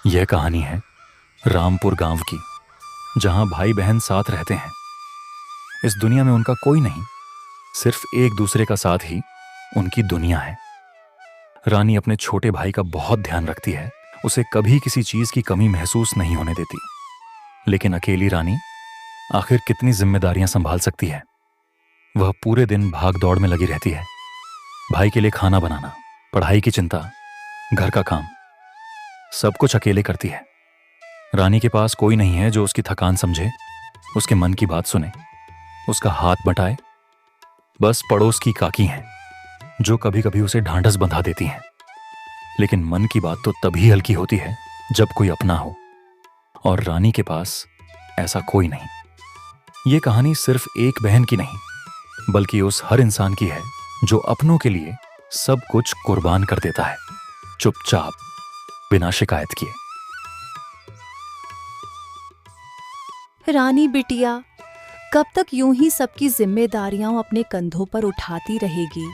यह कहानी है रामपुर गांव की, जहां भाई बहन साथ रहते हैं। इस दुनिया में उनका कोई नहीं, सिर्फ एक दूसरे का साथ ही उनकी दुनिया है। रानी अपने छोटे भाई का बहुत ध्यान रखती है, उसे कभी किसी चीज की कमी महसूस नहीं होने देती। लेकिन अकेली रानी आखिर कितनी जिम्मेदारियां संभाल सकती है। वह पूरे दिन भाग दौड़ में लगी रहती है। भाई के लिए खाना बनाना, पढ़ाई की चिंता, घर का काम, सब कुछ अकेले करती है। रानी के पास कोई नहीं है जो उसकी थकान समझे, उसके मन की बात सुने, उसका हाथ बटाए। बस पड़ोस की काकी हैं, जो कभी कभी उसे ढांढस बंधा देती हैं। लेकिन मन की बात तो तभी हल्की होती है जब कोई अपना हो, और रानी के पास ऐसा कोई नहीं। ये कहानी सिर्फ एक बहन की नहीं, बल्कि उस हर इंसान की है जो अपनों के लिए सब कुछ कुर्बान कर देता है, चुपचाप, बिना शिकायत किए। रानी बिटिया कब तक यूं ही सबकी जिम्मेदारियां अपने कंधों पर उठाती रहेगी?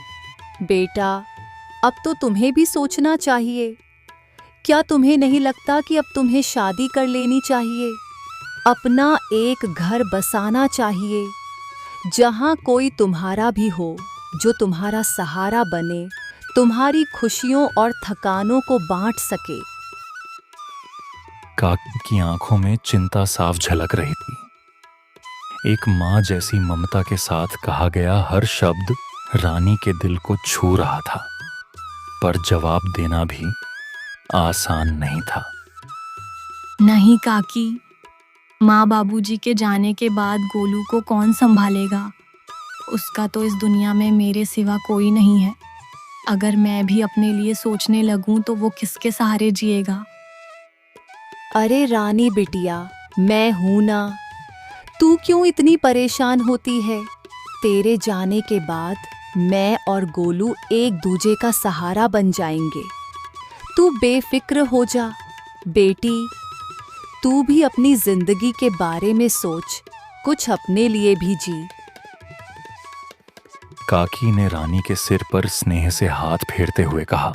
बेटा, अब तो तुम्हें भी सोचना चाहिए। क्या तुम्हें नहीं लगता कि अब तुम्हें शादी कर लेनी चाहिए? अपना एक घर बसाना चाहिए, जहां कोई तुम्हारा भी हो, जो तुम्हारा सहारा बने, तुम्हारी खुशियों और थकानों को बांट सके। काकी की आंखों में चिंता साफ झलक रही थी। एक माँ जैसी ममता के साथ कहा गया हर शब्द रानी के दिल को छू रहा था, पर जवाब देना भी आसान नहीं था। नहीं काकी, माँ बाबूजी के जाने के बाद गोलू को कौन संभालेगा? उसका तो इस दुनिया में मेरे सिवा कोई नहीं है। अगर मैं भी अपने लिए सोचने लगूं तो वो किसके सहारे जिएगा? अरे रानी बिटिया, मैं हूं ना। तू क्यों इतनी परेशान होती है? तेरे जाने के बाद मैं और गोलू एक दूजे का सहारा बन जाएंगे। तू बेफिक्र हो जा बेटी। तू भी अपनी जिंदगी के बारे में सोच, कुछ अपने लिए भी जी। काकी ने रानी के सिर पर स्नेह से हाथ फेरते हुए कहा।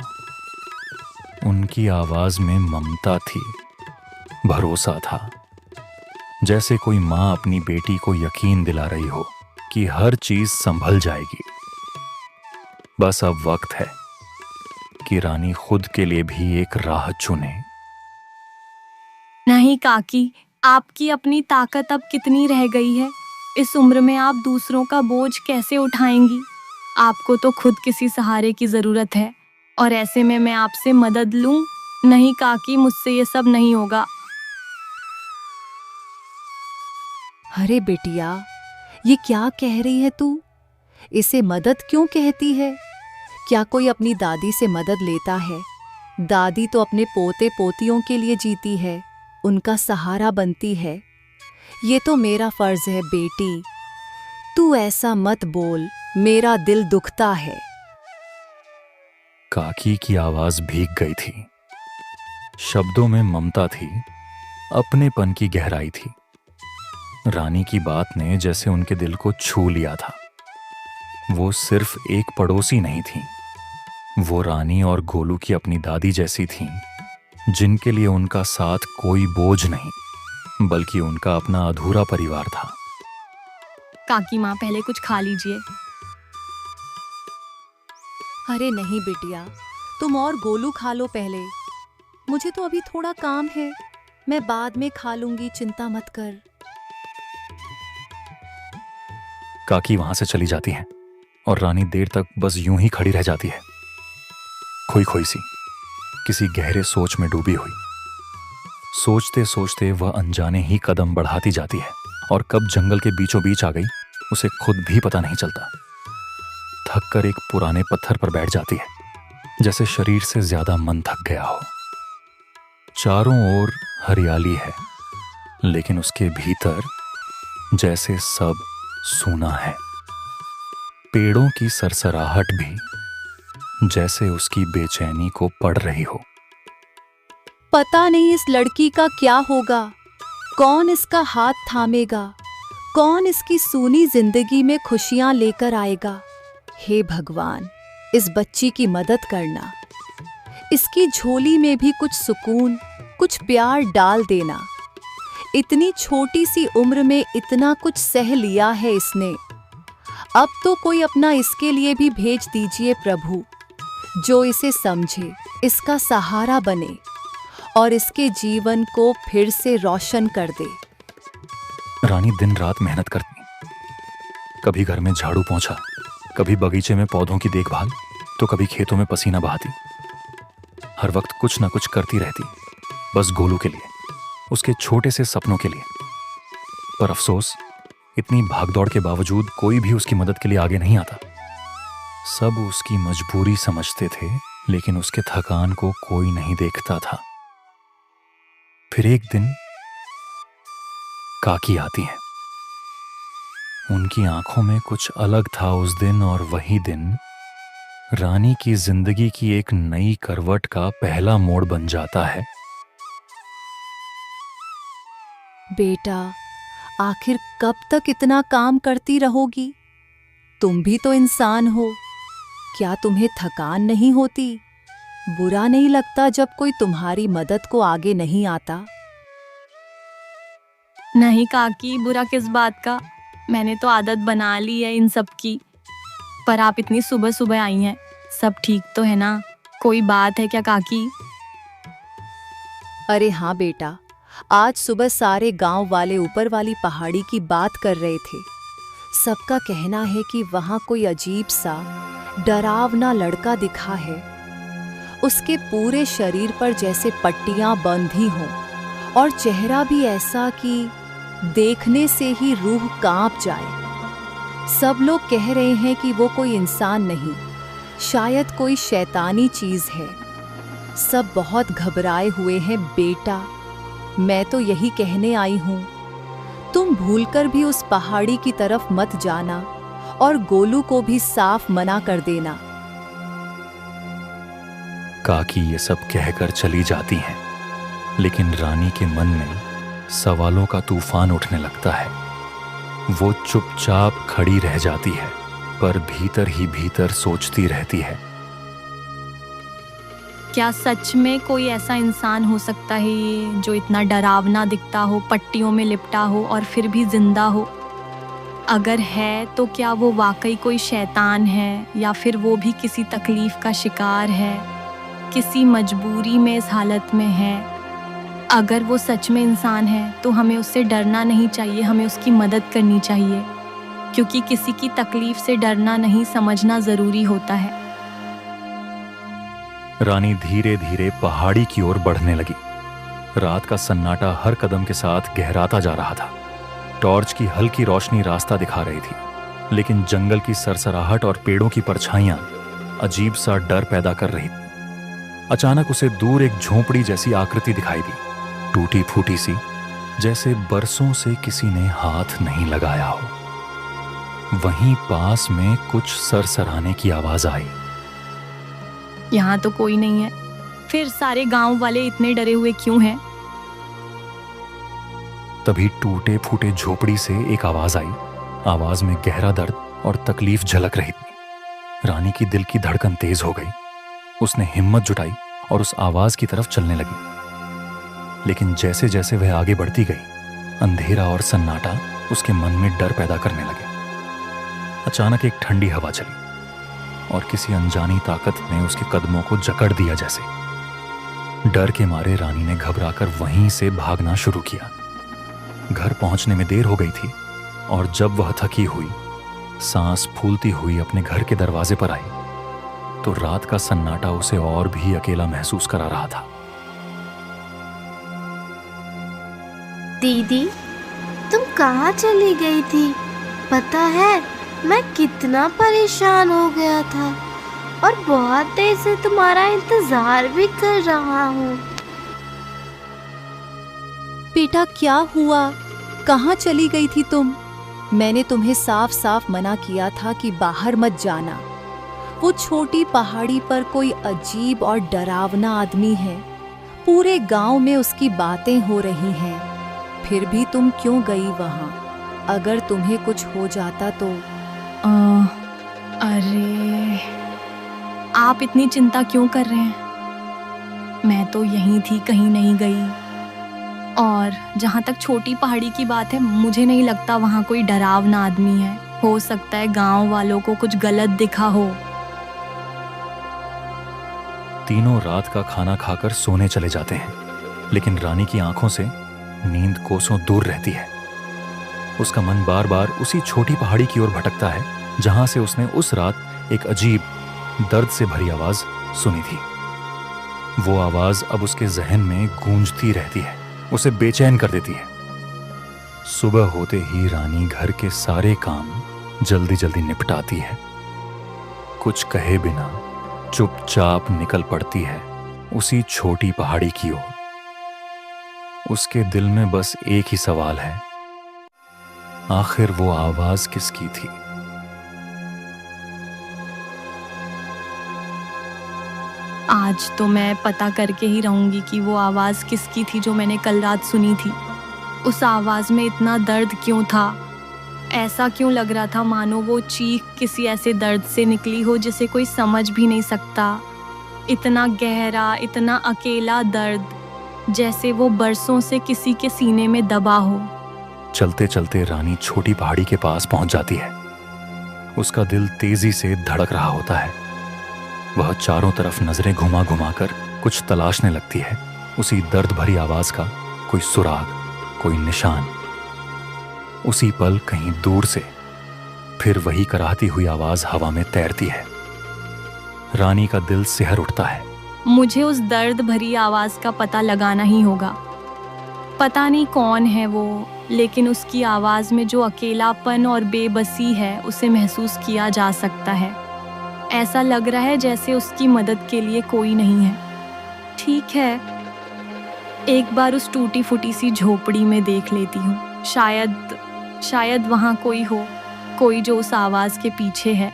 उनकी आवाज में ममता थी, भरोसा था, जैसे कोई माँ अपनी बेटी को यकीन दिला रही हो कि हर चीज संभल जाएगी। बस अब वक्त है कि रानी खुद के लिए भी एक राह चुने। नहीं काकी, आपकी अपनी ताकत अब कितनी रह गई है? इस उम्र में आप दूसरों का बोझ कैसे उठाएंगी? आपको तो खुद किसी सहारे की जरूरत है, और ऐसे में मैं आपसे मदद लूं? नहीं काकी, मुझसे ये सब नहीं होगा। अरे बिटिया, ये क्या कह रही है तू? इसे मदद क्यों कहती है? क्या कोई अपनी दादी से मदद लेता है? दादी तो अपने पोते पोतियों के लिए जीती है, उनका सहारा बनती है। ये तो मेरा फर्ज है बेटी। तू ऐसा मत बोल, मेरा दिल दुखता है। काकी की आवाज भीग गई थी। शब्दों में ममता थी, अपनेपन की गहराई थी। रानी की बात ने जैसे उनके दिल को छू लिया था। वो सिर्फ एक पड़ोसी नहीं थी, वो रानी और गोलू की अपनी दादी जैसी थीं, जिनके लिए उनका साथ कोई बोझ नहीं, बल्कि उनका अपना अधूरा परिवार था। काकी माँ, पहले कुछ खा लीजिए। अरे नहीं बिटिया, तुम और गोलू खा लो पहले। मुझे तो अभी थोड़ा काम है, मैं बाद में खा लूंगी, चिंता मत कर। काकी वहां से चली जाती है और रानी देर तक बस यूं ही खड़ी रह जाती है, खोई खोई सी, किसी गहरे सोच में डूबी हुई। सोचते सोचते वह अनजाने ही कदम बढ़ाती जाती है, और कब जंगल के बीचों बीच आ गई उसे खुद भी पता नहीं चलता। थक कर एक पुराने पत्थर पर बैठ जाती है, जैसे शरीर से ज्यादा मन थक गया हो। चारों ओर हरियाली है, लेकिन उसके भीतर जैसे सब सूना है। पेड़ों की सरसराहट भी जैसे उसकी बेचैनी को पढ़ रही हो। पता नहीं इस लड़की का क्या होगा, कौन इसका हाथ थामेगा, कौन इसकी सूनी जिंदगी में खुशियां लेकर आएगा। हे भगवान, इस बच्ची की मदद करना, इसकी झोली में भी कुछ सुकून, कुछ प्यार डाल देना। इतनी छोटी सी उम्र में इतना कुछ सह लिया है इसने। अब तो कोई अपना इसके लिए भी भेज दीजिए प्रभु, जो इसे समझे, इसका सहारा बने और इसके जीवन को फिर से रोशन कर दे। रानी दिन रात मेहनत करती, कभी घर में झाड़ू पोंछा, कभी बगीचे में पौधों की देखभाल, तो कभी खेतों में पसीना बहाती। हर वक्त कुछ ना कुछ करती रहती, बस गोलू के लिए, उसके छोटे से सपनों के लिए। पर अफसोस, इतनी भागदौड़ के बावजूद कोई भी उसकी मदद के लिए आगे नहीं आता। सब उसकी मजबूरी समझते थे, लेकिन उसके थकान को कोई नहीं देखता था। फिर एक दिन काकी आती है। उनकी आंखों में कुछ अलग था उस दिन, और वही दिन रानी की जिंदगी की एक नई करवट का पहला मोड़ बन जाता है। बेटा, आखिर कब तक इतना काम करती रहोगी? तुम भी तो इंसान हो, क्या तुम्हें थकान नहीं होती? बुरा नहीं लगता जब कोई तुम्हारी मदद को आगे नहीं आता? नहीं काकी, बुरा किस बात का? मैंने तो आदत बना ली है इन सब की। पर आप इतनी सुबह सुबह आई हैं, सब ठीक तो है ना? कोई बात है क्या काकी? अरे हाँ बेटा, आज सुबह सारे गांव वाले ऊपर वाली पहाड़ी की बात कर रहे थे। सबका कहना है कि वहां कोई अजीब सा डरावना लड़का दिखा है। उसके पूरे शरीर पर जैसे पट्टियां बंधी हों और चेहरा भी ऐसा कि देखने से ही रूह कांप जाए। सब लोग कह रहे हैं कि वो कोई इंसान नहीं, शायद कोई शैतानी चीज है। सब बहुत घबराए हुए हैं बेटा। मैं तो यही कहने आई हूं, तुम भूलकर भी उस पहाड़ी की तरफ मत जाना और गोलू को भी साफ मना कर देना। काकी ये सब कहकर चली जाती हैं, लेकिन रानी के मन में सवालों का तूफान उठने लगता है। वो चुपचाप खड़ी रह जाती है, पर भीतर ही भीतर सोचती रहती है, क्या सच में कोई ऐसा इंसान हो सकता है ये, जो इतना डरावना दिखता हो, पट्टियों में लिपटा हो और फिर भी जिंदा हो? अगर है तो क्या वो वाकई कोई शैतान है, या फिर वो भी किसी तकलीफ का शिकार है, किसी मजबूरी में इस हालत में है? अगर वो सच में इंसान है तो हमें उससे डरना नहीं चाहिए, हमें उसकी मदद करनी चाहिए, क्योंकि किसी की तकलीफ से डरना नहीं, समझना ज़रूरी होता है। रानी धीरे धीरे पहाड़ी की ओर बढ़ने लगी। रात का सन्नाटा हर कदम के साथ गहराता जा रहा था। टॉर्च की हल्की रोशनी रास्ता दिखा रही थी, लेकिन जंगल की सरसराहट और पेड़ों की परछाइयां अजीब सा डर पैदा कर रही थी। अचानक उसे दूर एक झोंपड़ी जैसी आकृति दिखाई दी, टूटी फूटी सी, जैसे बरसों से किसी ने हाथ नहीं लगाया हो। वहीं पास में कुछ सरसराने की आवाज आई। यहाँ तो कोई नहीं है, फिर सारे गांव वाले इतने डरे हुए क्यों हैं? तभी टूटे फूटे झोपड़ी से एक आवाज आई। आवाज में गहरा दर्द और तकलीफ झलक रही थी। रानी की दिल की धड़कन तेज हो गई। उसने हिम्मत जुटाई और उस आवाज की तरफ चलने लगी। लेकिन जैसे जैसे वह आगे बढ़ती गई, अंधेरा और सन्नाटा उसके मन में डर पैदा करने लगे। अचानक एक ठंडी हवा चली और किसी अनजानी ताकत ने उसके कदमों को जकड़ दिया। जैसे डर के मारे रानी ने घबराकर वहीं से भागना शुरू किया। घर पहुंचने में देर हो गई थी, और जब वह थकी हुई, सांस फूलती हुई अपने घर के दरवाजे पर आई, तो रात का सन्नाटा उसे और भी अकेला महसूस करा रहा था। दीदी, तुम कहाँ चली गई थी? पता है, मैं कितना परेशान हो गया था और बहुत देर से तुम्हारा इंतजार भी कर रहा हूँ। बेटा क्या हुआ? कहाँ चली गई थी तुम? मैंने तुम्हें साफ साफ मना किया था कि बाहर मत जाना। वो छोटी पहाड़ी पर कोई अजीब और डरावना आदमी है। पूरे गांव में उसकी बातें हो रही हैं। फिर भी तुम क्यों गई वहां? अगर तुम्हें कुछ हो जाता तो? अरे, आप इतनी चिंता क्यों कर रहे हैं? मैं तो यहीं थी, कहीं नहीं गई। और जहाँ तक छोटी पहाड़ी की बात है, मुझे नहीं लगता वहाँ कोई डरावना आदमी है। हो सकता है गांव वालों को कुछ गलत दिखा हो। तीनों रात का खाना खाकर सोने चले जाते हैं, लेकिन रानी की आंखों से नींद कोसों दूर रहती है। उसका मन बार बार उसी छोटी पहाड़ी की ओर भटकता है जहां से उसने उस रात एक अजीब दर्द से भरी आवाज सुनी थी। वो आवाज अब उसके जहन में गूंजती रहती है, उसे बेचैन कर देती है। सुबह होते ही रानी घर के सारे काम जल्दी जल्दी निपटाती है। कुछ कहे बिना चुपचाप निकल पड़ती है उसी छोटी पहाड़ी की ओर। उसके दिल में बस एक ही सवाल है, आखिर वो आवाज किसकी थी? आज तो मैं पता करके ही रहूंगी कि वो आवाज किसकी थी जो मैंने कल रात सुनी थी। उस आवाज में इतना दर्द क्यों था? ऐसा क्यों लग रहा था मानो वो चीख किसी ऐसे दर्द से निकली हो जिसे कोई समझ भी नहीं सकता। इतना गहरा, इतना अकेला दर्द, जैसे वो बरसों से किसी के सीने में दबा हो। चलते चलते रानी छोटी पहाड़ी के पास पहुंच जाती है। उसका दिल तेजी से धड़क रहा होता है। वह चारों तरफ नजरें घुमा घुमा कर कुछ तलाशने लगती है, उसी दर्द भरी आवाज का कोई सुराग, कोई निशान। उसी पल कहीं दूर से फिर वही कराहती हुई आवाज हवा में तैरती है। रानी का दिल सिहर उठता है। मुझे उस दर्द भरी आवाज का पता लगाना ही होगा। पता नहीं कौन है वो, लेकिन उसकी आवाज में जो अकेलापन और बेबसी है उसे महसूस किया जा सकता है। ऐसा लग रहा है जैसे उसकी मदद के लिए कोई नहीं है। ठीक है, एक बार उस टूटी फूटी सी झोपड़ी में देख लेती हूँ। शायद वहाँ कोई हो, कोई जो उस आवाज के पीछे है।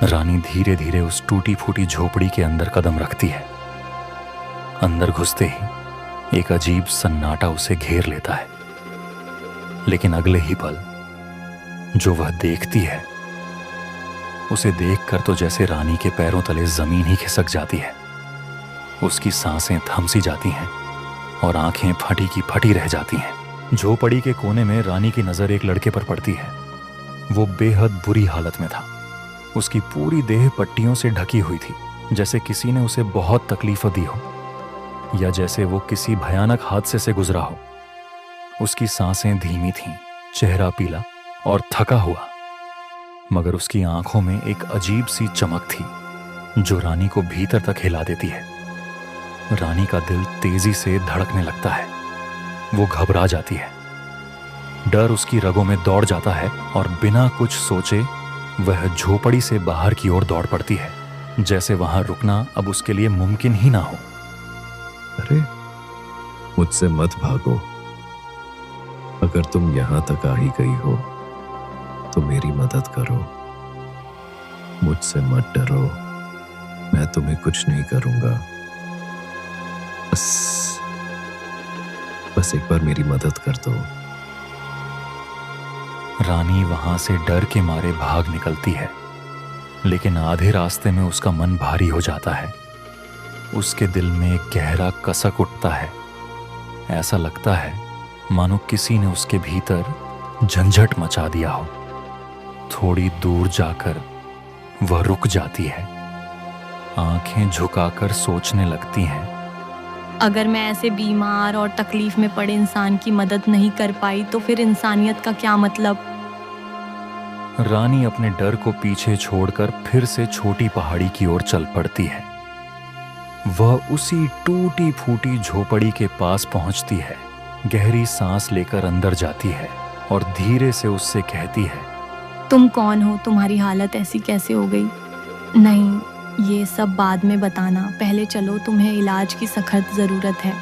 रानी धीरे धीरे उस टूटी फूटी झोपड़ी के अंदर कदम रखती है। अंदर घुसते ही एक अजीब सन्नाटा उसे घेर लेता है, लेकिन अगले ही पल जो वह देखती है उसे देखकर तो जैसे रानी के पैरों तले जमीन ही खिसक जाती है। उसकी सांसें थम सी जाती हैं और आंखें फटी की फटी रह जाती हैं। झोपड़ी के कोने में रानी की नजर एक लड़के पर पड़ती है। वो बेहद बुरी हालत में था। उसकी पूरी देह पट्टियों से ढकी हुई थी, जैसे किसी ने उसे बहुत तकलीफ दी हो या जैसे वो किसी भयानक हादसे से गुजरा हो। उसकी सांसें धीमी थीं, चेहरा पीला और थका हुआ, मगर उसकी आंखों में एक अजीब सी चमक थी जो रानी को भीतर तक हिला देती है। रानी का दिल तेजी से धड़कने लगता है। वो घबरा जाती है। डर उसकी रगों में दौड़ जाता है और बिना कुछ सोचे वह झोपड़ी से बाहर की ओर दौड़ पड़ती है, जैसे वहां रुकना अब उसके लिए मुमकिन ही ना हो। अरे, मुझसे मत भागो। अगर तुम यहां तक आ ही गई हो तो मेरी मदद करो। मुझसे मत डरो, मैं तुम्हें कुछ नहीं करूंगा। बस एक बार मेरी मदद कर दो। रानी वहां से डर के मारे भाग निकलती है, लेकिन आधे रास्ते में उसका मन भारी हो जाता है। उसके दिल में एक गहरा कसक उठता है। ऐसा लगता है मानो किसी ने उसके भीतर झंझट मचा दिया हो। थोड़ी दूर जाकर वह रुक जाती है, आंखें झुकाकर सोचने लगती हैं। अगर मैं ऐसे बीमार और तकलीफ में पड़े इंसान की मदद नहीं कर पाई तो फिर इंसानियत का क्या मतलब? रानी अपने डर को पीछे छोड़कर फिर से छोटी पहाड़ी की ओर चल पड़ती है। वह उसी टूटी फूटी झोपड़ी के पास पहुंचती है, गहरी सांस लेकर अंदर जाती है और धीरे से उससे कहती है, तुम कौन हो? तुम्हारी हालत ऐसी कैसे हो गई? नहीं, ये सब बाद में बताना। पहले चलो, तुम्हें इलाज की सख्त जरूरत है।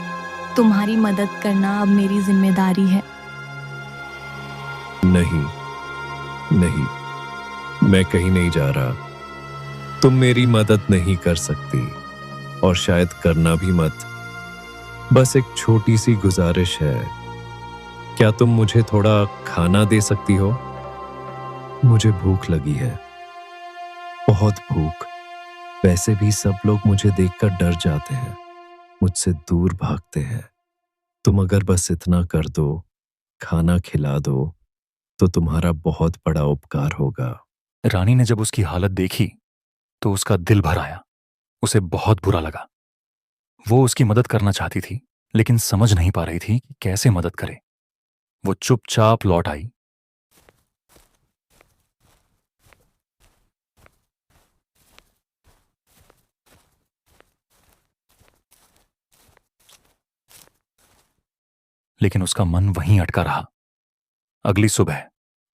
तुम्हारी मदद करना अब मेरी जिम्मेदारी है। नहीं, मैं कहीं नहीं जा रहा। तुम मेरी मदद नहीं कर सकती और शायद करना भी मत। बस एक छोटी सी गुजारिश है। क्या तुम मुझे थोड़ा खाना दे सकती हो? मुझे भूख लगी है, बहुत भूख। वैसे भी सब लोग मुझे देखकर डर जाते हैं, मुझसे दूर भागते हैं। तुम अगर बस इतना कर दो, खाना खिला दो, तो तुम्हारा बहुत बड़ा उपकार होगा। रानी ने जब उसकी हालत देखी तो उसका दिल भर आया। उसे बहुत बुरा लगा। वो उसकी मदद करना चाहती थी, लेकिन समझ नहीं पा रही थी कि कैसे मदद करे। वो चुपचाप लौट आई। लेकिन उसका मन वहीं अटका रहा। अगली सुबह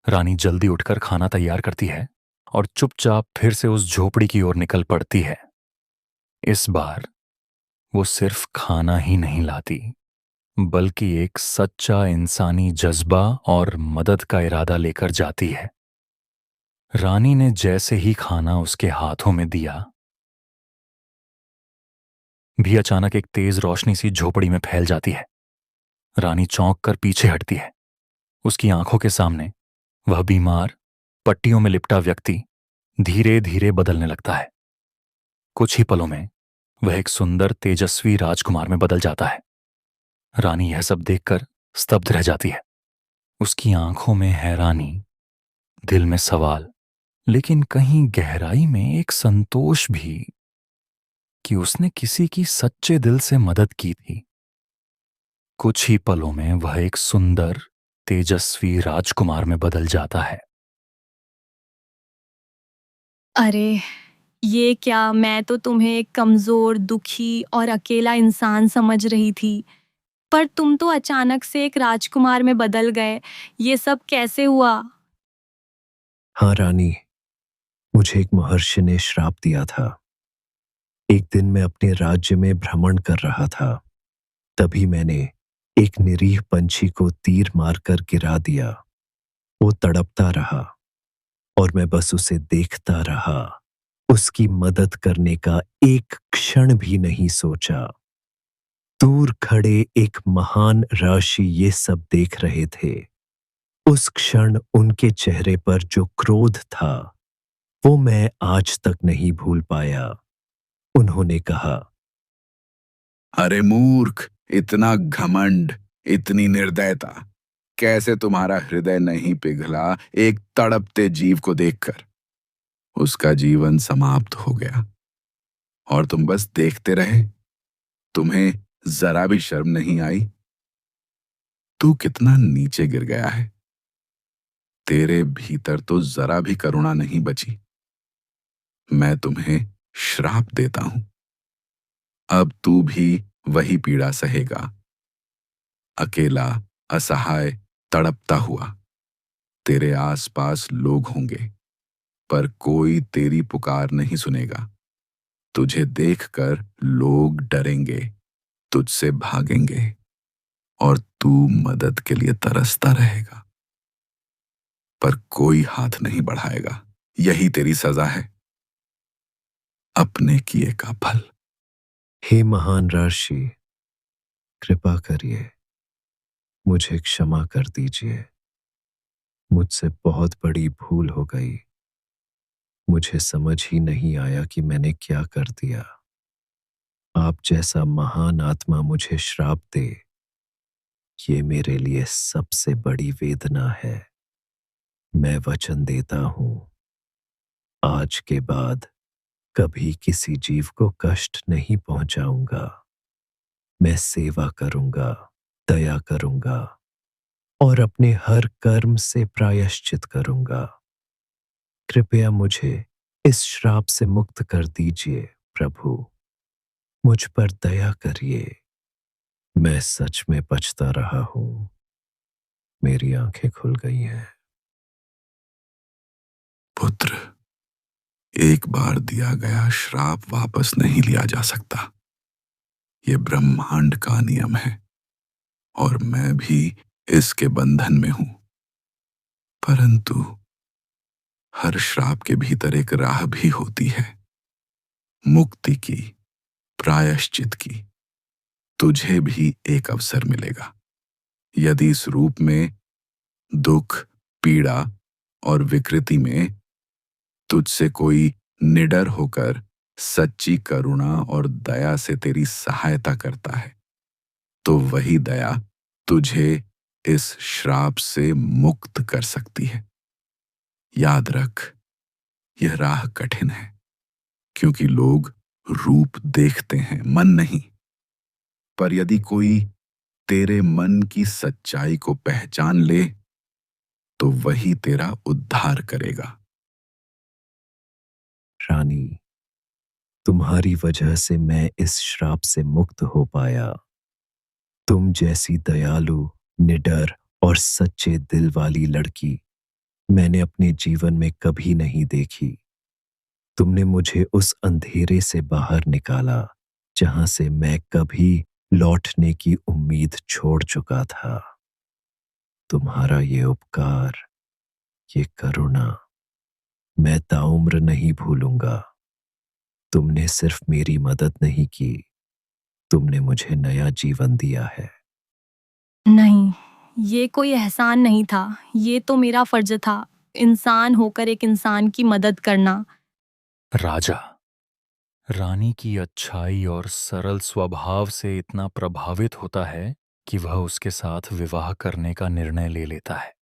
रानी जल्दी उठकर खाना तैयार करती है और चुपचाप फिर से उस झोपड़ी की ओर निकल पड़ती है। इस बार वो सिर्फ खाना ही नहीं लाती, बल्कि एक सच्चा इंसानी जज्बा और मदद का इरादा लेकर जाती है। रानी ने जैसे ही खाना उसके हाथों में दिया, भी अचानक एक तेज रोशनी सी झोपड़ी में फैल जाती है। रानी चौंक कर पीछे हटती है। उसकी आंखों के सामने वह बीमार, पट्टियों में लिपटा व्यक्ति धीरे धीरे बदलने लगता है। कुछ ही पलों में वह एक सुंदर, तेजस्वी राजकुमार में बदल जाता है। रानी यह सब देखकर स्तब्ध रह जाती है। उसकी आंखों में हैरानी, दिल में सवाल, लेकिन कहीं गहराई में एक संतोष भी कि उसने किसी की सच्चे दिल से मदद की थी। कुछ ही पलों में वह एक सुंदर, तेजस्वी राजकुमार में बदल जाता है। अरे ये क्या, मैं तो तुम्हें एक कमजोर, दुखी और अकेला इंसान समझ रही थी, पर तुम तो अचानक से एक राजकुमार में बदल गए। ये सब कैसे हुआ? हाँ रानी, मुझे एक महर्षि ने श्राप दिया था। एक दिन मैं अपने राज्य में भ्रमण कर रहा था, तभी मैंने एक निरीह पंछी को तीर मारकर गिरा दिया। वो तड़पता रहा और मैं बस उसे देखता रहा। उसकी मदद करने का एक क्षण भी नहीं सोचा। दूर खड़े एक महान ऋषि ये सब देख रहे थे। उस क्षण उनके चेहरे पर जो क्रोध था, वो मैं आज तक नहीं भूल पाया। उन्होंने कहा, अरे मूर्ख, इतना घमंड, इतनी निर्दयता, कैसे तुम्हारा हृदय नहीं पिघला एक तड़पते जीव को देखकर? उसका जीवन समाप्त हो गया और तुम बस देखते रहे। तुम्हें जरा भी शर्म नहीं आई? तू कितना नीचे गिर गया है। तेरे भीतर तो जरा भी करुणा नहीं बची। मैं तुम्हें श्राप देता हूं। अब तू भी वही पीड़ा सहेगा, अकेला, असहाय, तड़पता हुआ। तेरे आसपास लोग होंगे, पर कोई तेरी पुकार नहीं सुनेगा। तुझे देखकर लोग डरेंगे, तुझसे भागेंगे और तू मदद के लिए तरसता रहेगा, पर कोई हाथ नहीं बढ़ाएगा। यही तेरी सजा है, अपने किए का फल। हे महान ऋषि, कृपा करिए, मुझे क्षमा कर दीजिए। मुझसे बहुत बड़ी भूल हो गई। मुझे समझ ही नहीं आया कि मैंने क्या कर दिया। आप जैसा महान आत्मा मुझे श्राप दे, ये मेरे लिए सबसे बड़ी वेदना है। मैं वचन देता हूं, आज के बाद कभी किसी जीव को कष्ट नहीं पहुंचाऊंगा। मैं सेवा करूंगा, दया करूंगा और अपने हर कर्म से प्रायश्चित करूंगा। कृपया मुझे इस श्राप से मुक्त कर दीजिए प्रभु। मुझ पर दया करिए। मैं सच में पछता रहा हूं। मेरी आंखें खुल गई हैं। पुत्र, एक बार दिया गया श्राप वापस नहीं लिया जा सकता। ये ब्रह्मांड का नियम है और मैं भी इसके बंधन में हूं। परंतु हर श्राप के भीतर एक राह भी होती है, मुक्ति की, प्रायश्चित की। तुझे भी एक अवसर मिलेगा यदि इस रूप में, दुख, पीड़ा और विकृति में तुझसे कोई निडर होकर सच्ची करुणा और दया से तेरी सहायता करता है, तो वही दया तुझे इस श्राप से मुक्त कर सकती है। याद रख, यह राह कठिन है, क्योंकि लोग रूप देखते हैं, मन नहीं। पर यदि कोई तेरे मन की सच्चाई को पहचान ले, तो वही तेरा उद्धार करेगा। रानी, तुम्हारी वजह से मैं इस श्राप से मुक्त हो पाया। तुम जैसी दयालु, निडर और सच्चे दिल वाली लड़की मैंने अपने जीवन में कभी नहीं देखी। तुमने मुझे उस अंधेरे से बाहर निकाला जहां से मैं कभी लौटने की उम्मीद छोड़ चुका था। तुम्हारा ये उपकार, ये करुणा मैं ताउम्र नहीं भूलूंगा। तुमने सिर्फ मेरी मदद नहीं की, तुमने मुझे नया जीवन दिया है। नहीं, ये कोई एहसान नहीं था, ये तो मेरा फर्ज था, इंसान होकर एक इंसान की मदद करना। राजा रानी की अच्छाई और सरल स्वभाव से इतना प्रभावित होता है कि वह उसके साथ विवाह करने का निर्णय ले लेता है।